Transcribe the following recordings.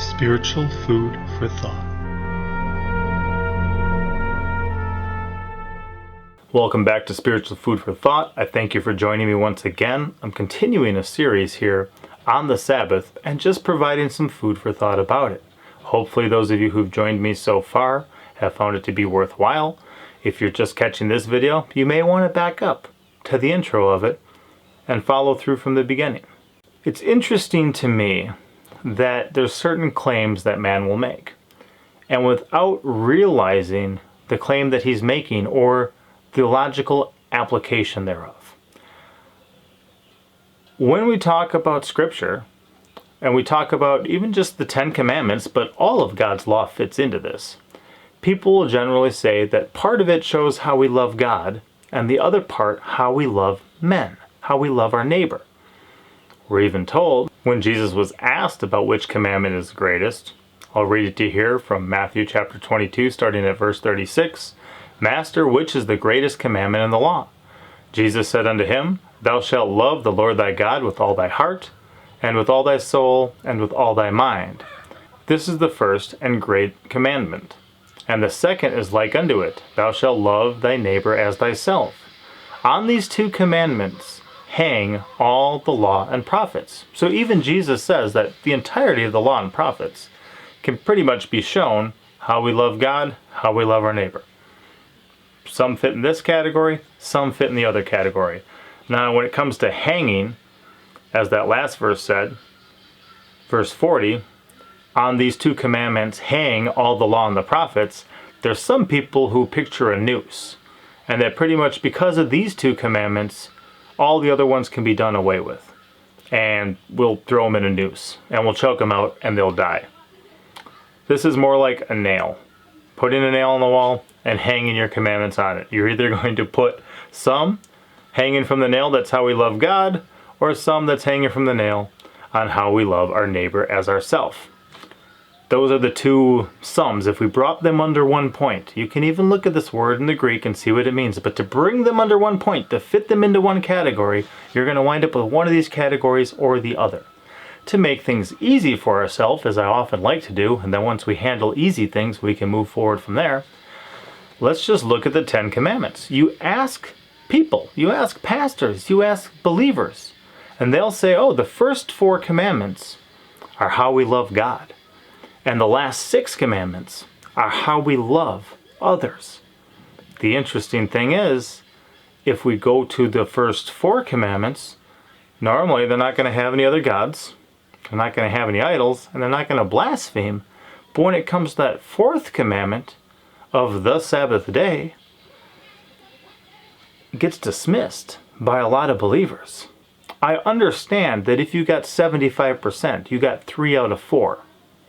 Spiritual food for thought. Welcome back to Spiritual Food for Thought. I thank you for joining me once again. I'm continuing a series here on the Sabbath and just providing some food for thought about it. Hopefully those of you who've joined me so far have found it to be worthwhile. If you're just catching this video, you may want to back up to the intro of it and follow through from the beginning. It's interesting to me that there's certain claims that man will make, and without realizing the claim that he's making or the logical application thereof. When we talk about Scripture, and we talk about even just the 10 Commandments, but all of God's law fits into this, people will generally say that part of it shows how we love God, and the other part how we love men, how we love our neighbor. We're even told, when Jesus was asked about which commandment is the greatest, I'll read it to you here from Matthew chapter 22, starting at verse 36. Master, which is the greatest commandment in the law? Jesus said unto him, Thou shalt love the Lord thy God with all thy heart, and with all thy soul, and with all thy mind. This is the first and great commandment. And the second is like unto it, Thou shalt love thy neighbor as thyself. On these two commandments hang all the law and prophets. So even Jesus says that the entirety of the law and prophets can pretty much be shown how we love God, how we love our neighbor. Some fit in this category, some fit in the other category. Now, when it comes to hanging, as that last verse said, verse 40, on these two commandments hang all the law and the prophets, there's some people who picture a noose, and that pretty much because of these two commandments, all the other ones can be done away with. And we'll throw them in a noose, and we'll choke them out, and they'll die. This is more like a nail. Putting a nail on the wall and hanging your commandments on it. You're either going to put some hanging from the nail, that's how we love God, or some that's hanging from the nail on how we love our neighbor as ourself. Those are the two sums. If we brought them under one point, you can even look at this word in the Greek and see what it means, but to bring them under one point, to fit them into one category, you're going to wind up with one of these categories or the other. To make things easy for ourselves, as I often like to do, and then once we handle easy things, we can move forward from there, let's just look at the 10 Commandments. You ask people, you ask pastors, you ask believers, and they'll say, oh, the first 4 commandments are how we love God. And the last 6 commandments are how we love others. The interesting thing is, if we go to the first 4 commandments, normally they're not going to have any other gods, they're not going to have any idols, and they're not going to blaspheme. But when it comes to that 4th commandment of the Sabbath day, it gets dismissed by a lot of believers. I understand that if you got 75%, you got 3 out of 4,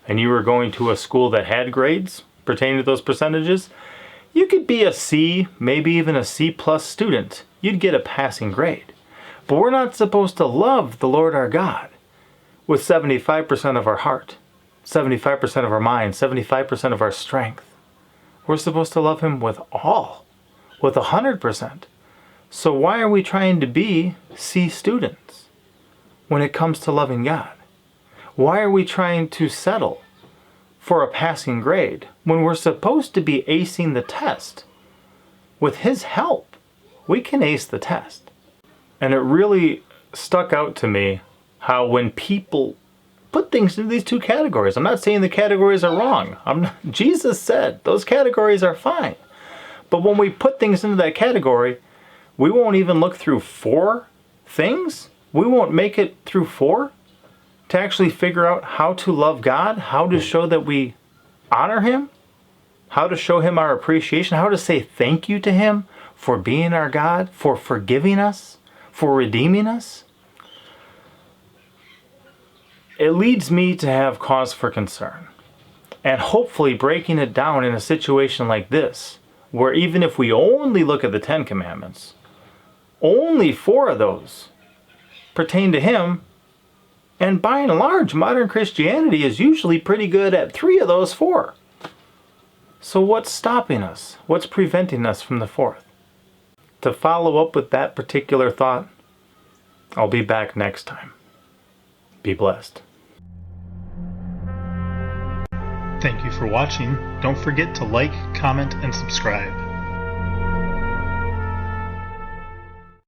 and you were going to a school that had grades pertaining to those percentages, you could be a C, maybe even a C plus student. You'd get a passing grade. But we're not supposed to love the Lord our God with 75% of our heart, 75% of our mind, 75% of our strength. We're supposed to love Him with all, with 100%. So why are we trying to be C students when it comes to loving God? Why are we trying to settle for a passing grade when we're supposed to be acing the test? With His help, we can ace the test. And it really stuck out to me how when people put things into these 2 categories, I'm not saying the categories are wrong. Jesus said those categories are fine. But when we put things into that category, we won't even look through 4 things. We won't make it through 4 to actually figure out how to love God, how to show that we honor Him, how to show Him our appreciation, how to say thank you to Him for being our God, for forgiving us, for redeeming us. It leads me to have cause for concern. And hopefully breaking it down in a situation like this, where even if we only look at the 10 Commandments, only 4 of those pertain to Him, and by and large, modern Christianity is usually pretty good at 3 of those 4. So what's stopping us? What's preventing us from the 4th? To follow up with that particular thought, I'll be back next time. Be blessed. Thank you for watching. Don't forget to like, comment, and subscribe.